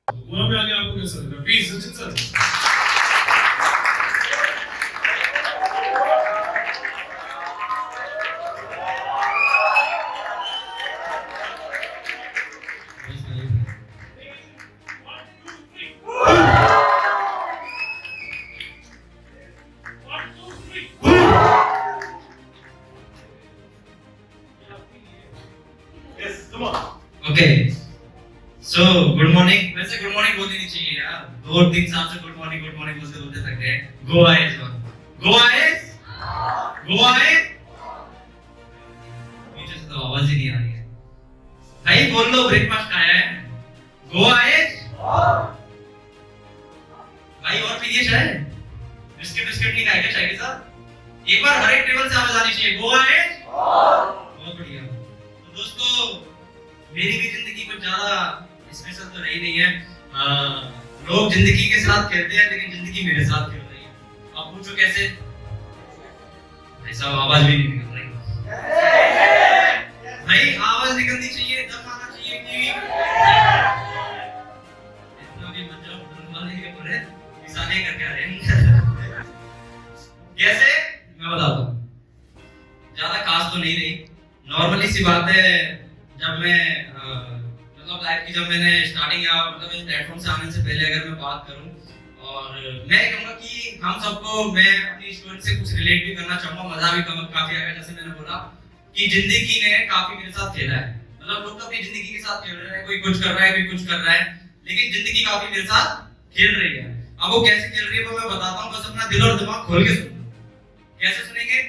वहां पे आगे आपको कैसा लगा? Please Sachin sir. Okay so good morning. वैसे गुड मॉर्निंग बोलनी नहीं चाहिए यार, 2-3 साल से गुड मॉर्निंग बोलते बोलते थक गए। गोवा इज पीछे से तो आवाज ही नहीं आ रही है भाई, बोल लो ब्रेकफास्ट खाया है? गोवा इज भाई, और पीजिए चाय, बिस्किट नहीं खाएगा चाय के साथ? एक बार हर एक टेबल से आवाज आनी चाहिए, गोवा इज। बहुत बढ़िया। तो दोस्तों, मेरी भी जिंदगी कुछ ज्यादा स्पेशल तो रही नहीं है। लोग जिंदगी के साथ खेलते हैं, लेकिन जिंदगी मेरे साथ खेल रही है। आप पूछो कैसे? ऐसा आवाज भी नहीं निकल रही भाई, आवाज निकलनी चाहिए, दम आना चाहिए कि इतना भी मत जाओ, वाले के पूरे निशाने करके आ रहे हैं। कैसे मैं बताता हूँ, ज्यादा खास तो नहीं रही, नॉर्मली सी बात है। जब मैं मतलब लाइफ की जब मैंने स्टार्टिंग या मतलब इस प्लेटफॉर्म से आने से पहले अगर मैं बात करूं, और मैं कहूंगा कि हम सबको, मैं अपनी स्टोरी से कुछ रिलेट भी करना चाहूंगा, मजा भी काफी आएगा। जैसे मैंने बोला कि जिंदगी ने काफी मेरे साथ खेला है, मतलब लोग तो अपनी जिंदगी के साथ खेल रहे हैं, कोई कुछ कर रहा है, कोई कुछ कर रहा है, लेकिन जिंदगी काफी मेरे साथ खेल रही है। अब वो कैसे खेल रही है वो मैं बताता हूँ, बस अपना दिल और दिमाग खोल के सुनो। कैसे सुनेंगे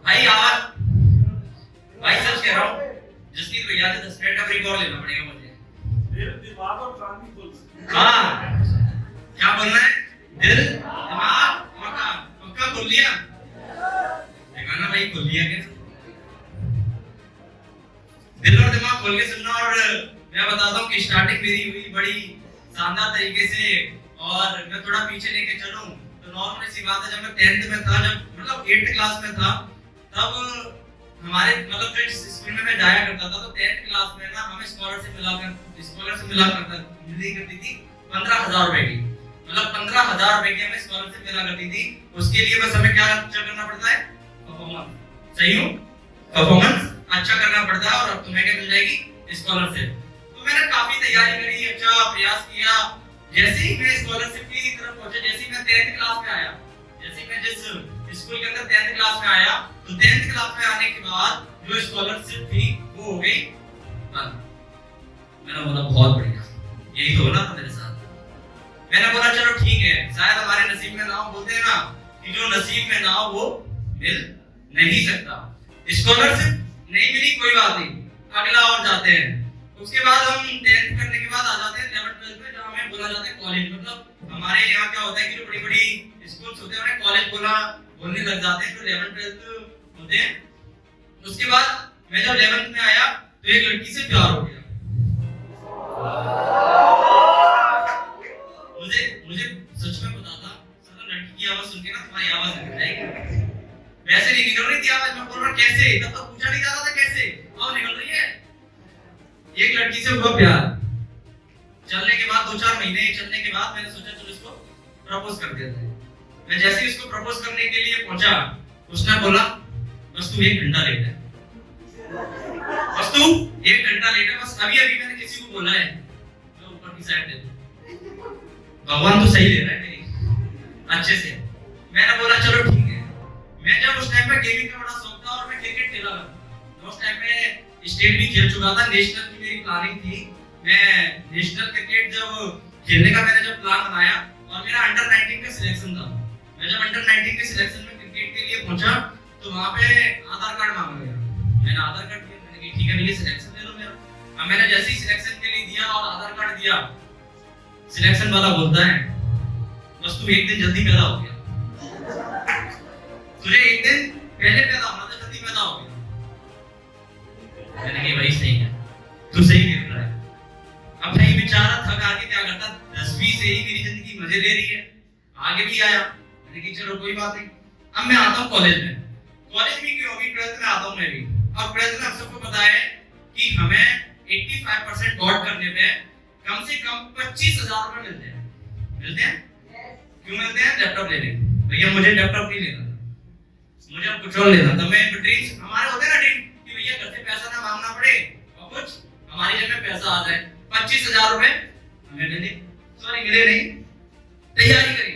भाई? आवाज भाई, सच कह रहा हूँ, जसनीत भैया से 10 मिनट का ब्रेक और लेना पड़ेगा मुझे। मेरे दिमाग और कान भी खोल। हाँ, क्या बोलना है? दिल, दिमाग और कान पक्का खोल लिया? देखा ना भाई, खोल लिया क्या? दिल और दिमाग खोल के सुनना। और मैं बताता हूँ कि स्टार्टिंग मेरी हुई बड़ी शानदार तरीके से, और मैं थोड़ा पीछे लेके चलूं तो नॉर्मल सी बात है, जब मैं 10th में था, जब मतलब 8th क्लास में था, तब हमारे मतलब जिस स्कूल में मैं जाया करता था, तो 10th क्लास में ना हमें स्कॉलरशिप मिला करता मिली करती थी 15,000 रुपए की, मतलब 15,000 रुपए की हमें स्कॉलरशिप मिला करती थी। उसके लिए बस हमें क्या अच्छा करना पड़ता है? परफॉर्मेंस। सही हूं? परफॉर्मेंस अच्छा करना पड़ता है, और अब तुम्हें क्या मिल जाएगी? स्कॉलरशिप। तो मैंने काफी तैयारी करी, अच्छा प्रयास किया। जैसे ही मैं स्कॉलरशिप की तरफ पहुंचा, जैसे ही मैं 10th क्लास में आया, जैसे ही मैं जिस स्कूल के अंदर 10th क्लास में आया, तो 10th क्लास में आने के बाद जो स्कॉलरशिप थी वो हो गई बंद। मैंने बोला बहुत बढ़िया, यही तो होना था मेरे साथ। मैंने बोला चलो ठीक है, शायद हमारे नसीब में ना हो, बोलते हैं ना कि जो नसीब में ना हो वो मिल नहीं सकता। स्कॉलरशिप नहीं मिली, कोई बात नहीं, अगला और जाते हैं। उसके बाद हम 10th करने के बाद आ जाते हैं 11th 12th में, जहाँ हमें बोला जाता है कॉलेज। मतलब हमारे यहाँ क्या होता है कि जो बड़ी बड़ी स्कूल्स होते हैं उन्हें कॉलेज बोलने लग जाते हैं, जो 11th 12th होते हैं। उसके बाद मैं जब 11th में आया तो एक लड़की से प्यार हो गया। मुझे सच में पता था, लड़की की आवाज सुन के ना तुम्हारी आवाज निकल जाएगी। वैसे नहीं निकल रही थी आवाज, मैं बोल रहा कैसे, तब तो पूछा नहीं जा रहा था कैसे, अब निकल रही है। एक लड़की से हुआ प्यार, चलने के बाद 2-4 महीने चलने के बाद मैंने सोचा चलो इसको प्रपोज कर देते हैं। मैं जैसे ही इसको प्रपोज करने के लिए पहुंचा, उसने बोला बस तू 1 घंटा लेट है, बस तू 1 घंटा लेट है, बस अभी अभी मैंने किसी को बोला है जो ऊपर की साइड दे दो। भगवान तो सही ले रहा है मेरी अच्छे से। मैंने बोला चलो ठीक है। मैं जब उस टाइम पे गेमिंग का बड़ा शौक था और मैं क्रिकेट खेला करता, उस टाइम में स्टेट भी खेल चुका था, नेशनल की मेरी प्लानिंग थी। मैं नेशनल क्रिकेट जब खेलने का मैंने जब प्लान बनाया, और मेरा अंडर 19 का सिलेक्शन था। मैं जब अंडर 19 के सिलेक्शन में क्रिकेट के लिए पहुंचा तो वहां पे आधार कार्ड मांगा गया। मैंने आधार कार्ड दिया, मैंने कहा ठीक है भैया सिलेक्शन दे दो मेरा। अब मैंने जैसे ही सिलेक्शन के लिए दिया और आधार कार्ड दिया, सिलेक्शन वाला बोलता है बस तू 1 दिन जल्दी पैदा हो गया, तुझे 1 दिन पहले पैदा होना था, जल्दी पैदा हो गया। मैंने कहा भाई सही है, तू सही खेल रहा है। अब भाई बेचारा थक आके क्या करता, 10वीं से ही मेरी जिंदगी मजे ले रही है, आगे भी आया। मैंने कहा चलो कोई बात नहीं। अब मैं आता हूँ कॉलेज में, कॉलेज भी क्यों, अभी 12th में आता हूँ मैं भी। अब 12th में आप सबको पता है कि हमें 85% गॉड करने पे कम से कम 25,000 रुपए मिलते हैं। मिलते हैं? क्यों मिलते हैं? लैपटॉप लेने। भैया मुझे लैपटॉप नहीं लेना, मुझे अब कुछ और लेना था। मैं ड्रीम्स हमारे होते हैं ना, ड्रीम कि भैया घर से पैसा ना मांगना पड़े और कुछ हमारी जेब में पैसा आ जाए। 25,000 रुपए हमें मिले, सॉरी मिले नहीं, तैयारी करी,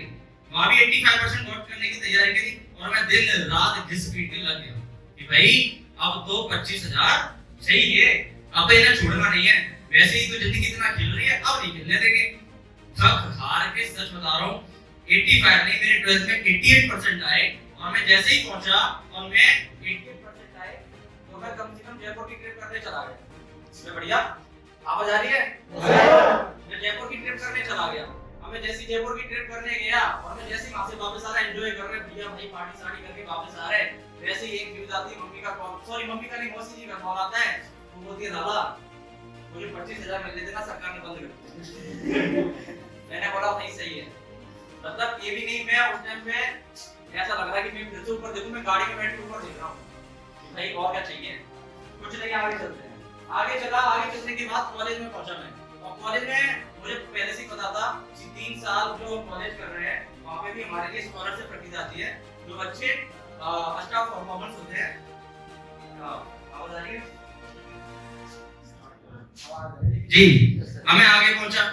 वहां भी 85% वोट करने की तैयारी करी और मैं दिन रात घिस पीट के लग गया कि भाई अब तो 25,000 सही है, अब तो इन्हें छोड़ना नहीं है। वैसे ही तो जिंदगी इतना खेल रही है, अब नहीं खेलने देंगे। थक हार के सच बता रहा हूँ 85 नहीं, मेरे 12th में 88% आए और मैं जैसे ही पहुंचा और मैं 88% आए तो मैं कम से कम जयपुर की ट्रिप करने चला गया। इसमें बढ़िया आवाज आ रही है? मैं जयपुर की ट्रिप करने चला गया। अब मैं जैसे जयपुर की ट्रिप करने गया और मैं जैसे वहां से वापस आ रहा, एंजॉय कर रहे, भैया भाई पार्टी साड़ी करके वापस आ रहे, वैसे ही एक न्यूज़ आती है, मम्मी का कॉल, सॉरी मम्मी का नहीं, मौसी जी का कॉल आता है। वो बोलती है दादा मुझे 25,000 मिल देना, सरकार ने बंद कर दिया। मैंने बोला नहीं सही है, मतलब ये भी नहीं, मैं उस टाइम पे ऐसा लग रहा है कि मैं फिर से ऊपर देखूं, मैं गाड़ी में बैठ के ऊपर देख रहा हूं भाई और क्या चाहिए, कुछ नहीं, आगे चलते हैं। आगे चला, आगे चलने के बाद कॉलेज में पहुंचा मैं, और कॉलेज में मुझे पहले से ही पता था कि 3 साल जो कॉलेज कर रहे हैं वहां पे भी हमारे लिए स्कॉलरशिप रखी जाती है। जो बच्चे अच्छा परफॉर्मेंस होते हैं, आवाज आ रही है जी, हमें आगे पहुंचा।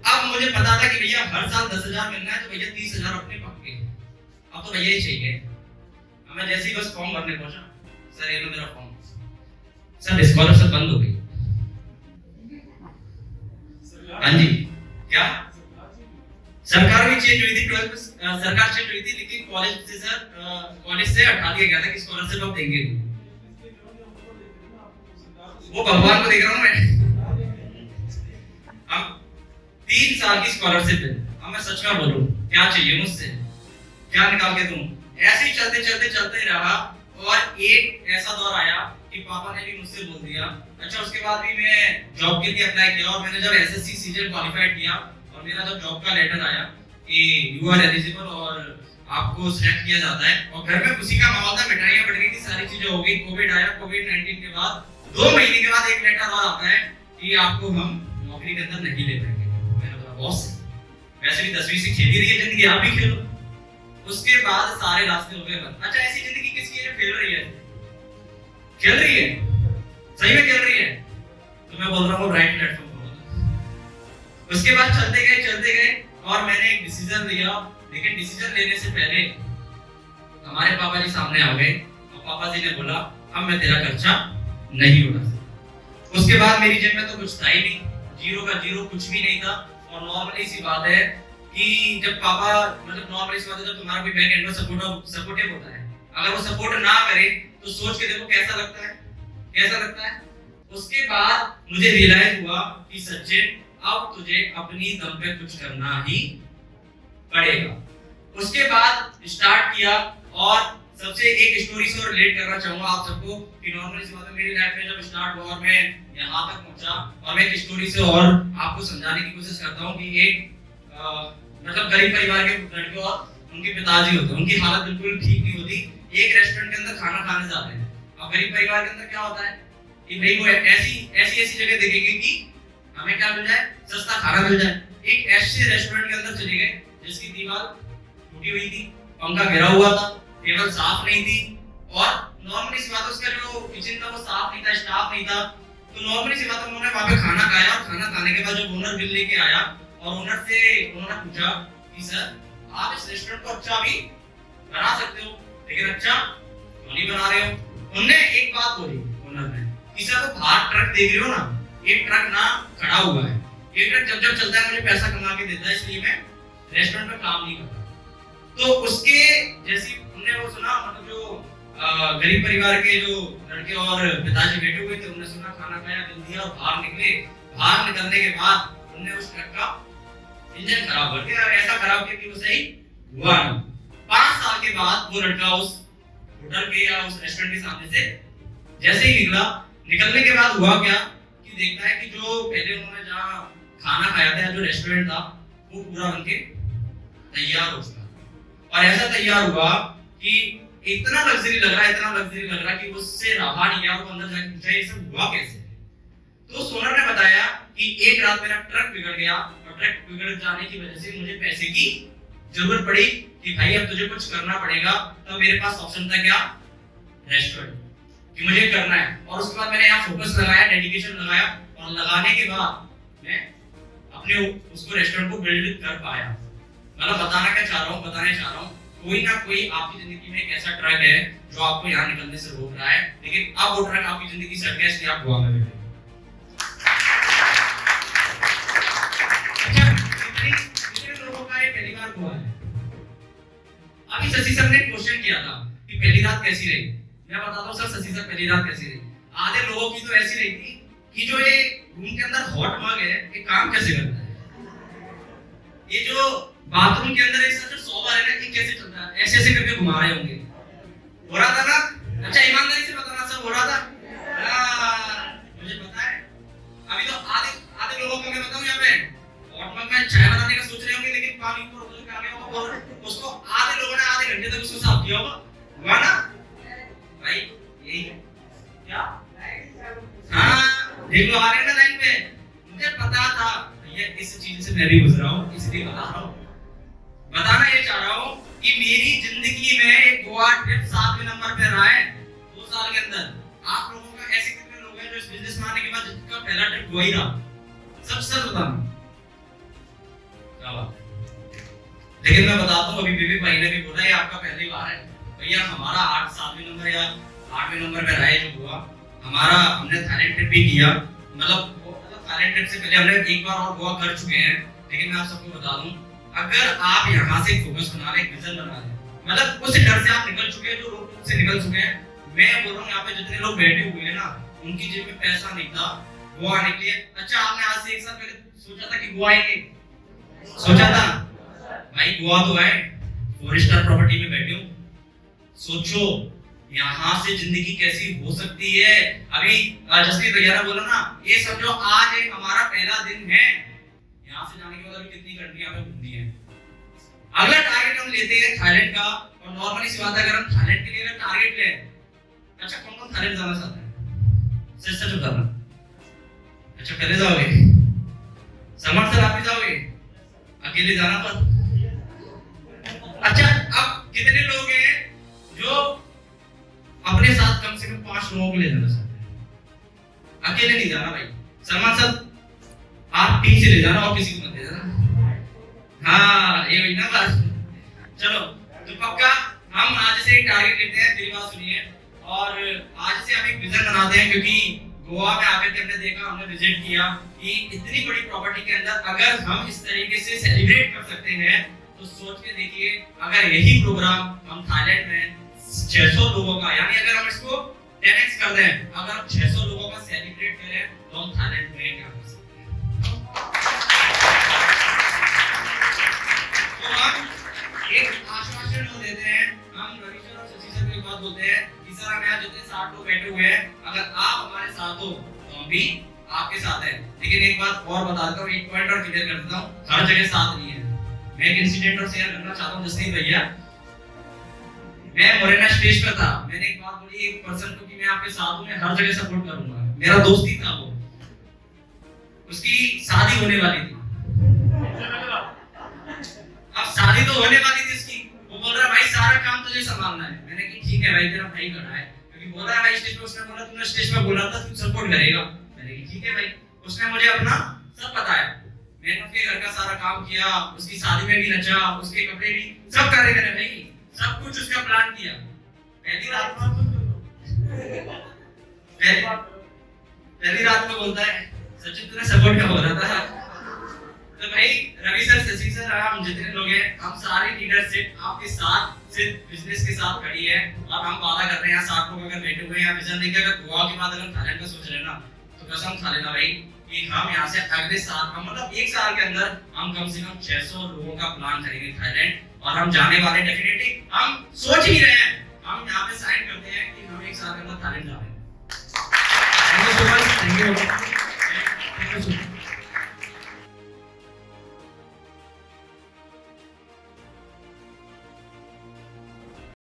अब मुझे पता था कि भैया हर साल 10,000 मिलना है, तो भैया 30,000 अपने पक्के, अब तो भैया ही चाहिए। हमें जैसे ही बस फॉर्म भरने पहुंचा, सर ये लो मेरा फॉर्म, सर स्कॉलरशिप बंद हो गई। हाँ जी, क्या सरकार भी चेंज हुई थी, 12 सरकार चेंज हुई थी, लेकिन कॉलेज से सर कॉलेज से हटा दिया गया था कि स्कॉलरशिप अब देंगे। वो भगवान को देख रहा हूँ मैं। अब 3 साल की स्कॉलरशिप है, अब मैं सच में बोलूं क्या चाहिए मुझसे, क्या निकाल के दूं? ऐसे ही चलते चलते चलते रहा और एक ऐसा दौर आया कि पापा ने भी मुझसे बोल दिया। अच्छा उसके बाद भी मैं जॉब के लिए अप्लाई किया और मैंने जब एसएससी सीजीएल क्वालिफाइड किया और मेरा जब जॉब का लेटर आया कि यू आर एलिजिबल और आपको सिलेक्ट किया जाता है, और घर में खुशी का माहौल था, मिठाइयां बढ़ गई थी, सारी चीजें हो गई। कोविड आया, कोविड-19 के बाद 2 महीने के बाद एक लेटर और आता है कि आपको हम नौकरी के अंदर नहीं ले पाएंगे। मैंने बोला बॉस वैसे भी 10वीं से खेल ही रही है जिंदगी, आप भी खेलो। उसके बाद सारे रास्ते हो गए बंद। अच्छा ऐसी जिंदगी किसकी है जो खेल रही है? खेल रही है, सही में खेल रही है, तो मैं बोल रहा हूँ राइट प्लेटफॉर्म पर। उसके बाद चलते गए और मैंने एक डिसीजन लिया, लेकिन डिसीजन लेने से पहले हमारे पापा जी सामने आ गए और पापा जी ने बोला अब मैं तेरा खर्चा नहीं उड़ा सकता। उसके बाद मेरी जेब में तो कुछ था ही नहीं, जीरो का जीरो, कुछ भी नहीं था। और नॉर्मली सी बात है कि जब पापा, मतलब नॉर्मली सी बात है जब तुम्हारा कोई बैक एंड में सपोर्टिव होता है, अगर वो सपोर्ट ना करे तो सोच के देखो कैसा लगता है, कैसा लगता है। उसके बाद मुझे रियलाइज हुआ कि सचिन अब तुझे अपनी दम पे कुछ करना ही पड़ेगा। उसके बाद स्टार्ट किया और सबसे एक स्टोरी से रिलेट करना चाहूंगा आप सबको कि नॉर्मली सी बात है मेरी लाइफ में जब स्टार्ट हुआ और मैं यहाँ तक पहुंचा, और मैं एक स्टोरी से और आपको समझाने की कोशिश करता हूँ कि एक मतलब गरीब परिवार के लड़के और उनके पिताजी होते हैं, उनकी हालत बिल्कुल ठीक नहीं होती। एक रेस्टोरेंट के अंदर खाना खाने जाते हैं, और गरीब परिवार के अंदर क्या होता है कि भाई वो ऐसी जगह देखेंगे कि हमें क्या मिल जाए, सस्ता खाना मिल जाए। एक ऐसे रेस्टोरेंट के अंदर चले गए जिसकी दीवार टूटी हुई थी, पंखा गिरा हुआ था, टेबल साफ नहीं थी, और नॉर्मली सी बात है उसका जो किचन था वो साफ नहीं था, स्टाफ नहीं था। तो नॉर्मली सी बात है उन्होंने वहां पे खाना खाया, और खाना खाने के बाद जब ओनर बिल लेके आया और ओनर से उन्होंने पूछा कि सर आप इस रेस्टोरेंट को अच्छा भी बना सकते हो, लेकिन अच्छा क्यों नहीं बना रहे हो? उन्होंने एक बात बोली ओनर ने कि सर वो बाहर ट्रक देख रहे हो ना, एक ट्रक ना खड़ा हुआ है, ये ट्रक जब चलता है मुझे पैसा कमा के देता है, इसलिए मैं रेस्टोरेंट में काम नहीं करता। तो उसके जैसी उन्होंने वो सुना, मतलब जो गरीब परिवार के जो लड़के और पिताजी बैठे हुए थे, उन्होंने सुना, खाना खाया, बिल दिया और बाहर निकले। बाहर निकलने के बाद उन्होंने उस ट्रक का इंजन खराब कर दिया, ऐसा खराब किया कि वो सही हुआ नहीं। 5 साल के बाद वो लड़का उस होटल के या उस रेस्टोरेंट के सामने से जैसे ही निकला, निकलने के बाद हुआ क्या कि देखता है कि जो पहले उन्होंने जहाँ खाना खाया था, जो रेस्टोरेंट था, वो पूरा बनके तैयार हो चुका, और ऐसा तैयार हुआ कि इतना लग्जरी लग रहा कि उससे रहा नहीं गया। वो अंदर जाके पूछा ये सब हुआ कैसे? तो सोनर ने बताया कि एक रात मेरा ट्रक बिगड़ गया और ट्रक बिगड़ जाने की वजह से मुझे पैसे की जरूरत पड़ी कि भाई अब तुझे कुछ करना पड़ेगा। तो मेरे पास ऑप्शन था क्या, रेस्टोरेंट, कि मुझे करना है। और उसके बाद मैंने यहाँ फोकस लगाया, डेडिकेशन लगाया, और लगाने के बाद मैं अपने उसको रेस्टोरेंट को बिल्ड कर पाया। मतलब बताने चाह रहा हूँ कोई ना कोई आपकी जिंदगी में एक ऐसा ट्रक है जो आपको यहाँ निकलने से रोक रहा है, लेकिन अब वो ट्रक आपकी जिंदगी से हट गया, इसलिए आप गोवा में बैठे। अच्छा, कितने लोगों का ये पहली बार गोवा है? अभी शशि सर ने क्वेश्चन किया था कि पहली रात कैसी रही। मैं बताता हूँ सर, शशि सर पहली रात कैसी रही। आधे लोगों की तो ऐसी रही थी कि जो ये रूम के अंदर हॉट मग है, ये काम कैसे करता है, ये जो बाथरूम के अंदर ऐसा जो शॉवर है ना, ये कैसे चलता है, ऐसे ऐसे करके घुमा रहे होंगे। हो रहा था ना? अच्छा ईमानदारी से बताना सब हो रहा था? मुझे पता है। अभी तो आधे लोगों को मैं बताऊं, यहाँ पे हॉट मग में चाय बनाने का सोच रहे होंगे, लेकिन पानी ऊपर उबल के आ गया होगा और उसको आधे लोगों ने आधे घंटे तक उसको साफ किया होगा। हुआ ना भाई? यही है क्या? हाँ, देख लो आ रहे ना लाइन पे। मुझे पता था भैया इस चीज से मैं भी गुजरा हूँ, इसलिए बता रहा हूँ। बताना ये चाह रहा हूँ कि मेरी जिंदगी में एक गोवा ट्रिप 7वें नंबर पे रहा है 2 साल के अंदर। आप लोगों का ऐसे कितने लोग हैं जो इस बिजनेस में आने के बाद जिनका पहला ट्रिप गोवा ही रहा? सब सच बताना। क्या बात है। लेकिन मैं बताता हूँ, अभी बीबी भाई ने भी बोला ये आपका पहली बार है। भैया हमारा 7वें नंबर या 8वें नंबर पे रहा है जो गोवा हमारा। हमने थाईलैंड ट्रिप भी किया, मतलब थाईलैंड ट्रिप से पहले हमने एक बार और गोवा कर चुके हैं। लेकिन मैं आप सबको बता दूं, अगर आप यहाँ से फोकस बना लें, विजन बना लें, मतलब उस डर से आप निकल चुके हैं, जो रोड से निकल चुके हैं। मैं बोल रहा हूँ यहाँ पे जितने लोग बैठे हुए हैं ना, उनकी जेब में पैसा नहीं था गोवा आने के लिए। अच्छा आपने आज से 1 साल पहले सोचा था कि गोवा आएंगे? सोचा था भाई? गोवा तो आए, 4 स्टार प्रॉपर्टी में बैठे हूँ। सोचो यहाँ से जिंदगी कैसी हो सकती है। अभी जसप्रीत भैया ने बोला ना, ये समझो आज एक हमारा पहला दिन है। यहाँ से जाने के बाद अभी कितनी कंट्रियां पे घूमनी है। अगला टारगेट हम लेते हैं थाईलैंड का, और नॉर्मली सी बात है, अगर हम थाईलैंड के लिए अगर टारगेट लें, अच्छा कौन कौन थाईलैंड जाना चाहता है? सच सच बताना। अच्छा पहले जाओगे? समर्थ सर आप भी जाओगे? अकेले जाना पर? अच्छा अब कितने लोग हैं जो अपने साथ कम से कम 5 लोगों को ले जाना चाहते हैं? अकेले नहीं जाना भाई। सलमान साहब आप टीम से ले जाना और किसी को मत ले जाना। हाँ ये वही ना बात। चलो तो पक्का हम आज से एक टारगेट लेते हैं, मेरी बात सुनिए, और आज से हम एक विजन बनाते हैं। क्योंकि गोवा में आकर के हमने देखा, हमने विजिट किया कि इतनी बड़ी प्रॉपर्टी के अंदर अगर हम इस तरीके से सेलिब्रेट कर सकते हैं, तो सोच के देखिए अगर यही प्रोग्राम हम थाईलैंड में 600 लोगों का, यानी अगर हम इसको 10x कर दें, अगर हम 600 लोगों का सेलिब्रेट करें, तो हम थाईलैंड में क्या कर सकते हैं? तो हम एक आश्वासन देते हैं, हम रवि सर और शशि सर को एक बात बोलते हैं कि सर हम यहाँ जितने 60 लोग बैठे हुए हैं, अगर आप हमारे साथ हो तो हम भी आपके साथ हैं। लेकिन एक बात और बताता हूँ, एक पॉइंट और क्लियर कर देता हूँ, हर जगह साथ नहीं है। मैं एक इंसिडेंट और शेयर करना चाहता हूँ। जसप्रीत भैया, मैं मोरेना स्टेज पर था, मैंने एक बात बोली एक पर्सन को कि मैं आपके साथ हूं, मैं हर जगह सपोर्ट करूंगा। मेरा दोस्त ही था वो, उसकी शादी होने वाली थी। अब शादी तो होने वाली थी उसकी, वो बोल रहा भाई सारा काम तुझे संभालना है। मैंने कहा ठीक है भाई, तेरा भाई खड़ा है, क्योंकि बोल रहा है भाई स्टेज पे, उसने बोला तूने स्टेज पे बोला था तू सपोर्ट करेगा। मैंने कहा ठीक है भाई। उसने मुझे अपना सब बताया, मैंने उसके घर का सारा काम किया, उसकी शादी में भी नचा, उसके कपड़े भी सब करे मैंने भाई, सब कुछ उसका प्लान किया। पहली रात को बोलता है सचिन तूने सपोर्ट कब हो रहा था? तो भाई रवि सर, शशि सर, हम जितने लोग हैं, हम सारे लीडरशिप आपके साथ सिर्फ बिजनेस के साथ खड़ी है। और हम वादा कर रहे हैं 60 लोग अगर बैठे हुए हैं, विजन लेके अगर गोवा के बाद अगर थाईलैंड का सोच रहे हैं ना, तो कसम खा लेना भाई कि हम यहाँ से अगले साल, मतलब 1 साल के अंदर हम कम से कम 600 लोगों का प्लान करेंगे थाईलैंड। और हम जाने वाले डेफिनेटली, हम सोच ही रहे हैं, हम यहाँ पे साइन करते हैं कि हम 1 साल के अंदर थाईलैंड जा रहे हैं। Thank you so much, thank you.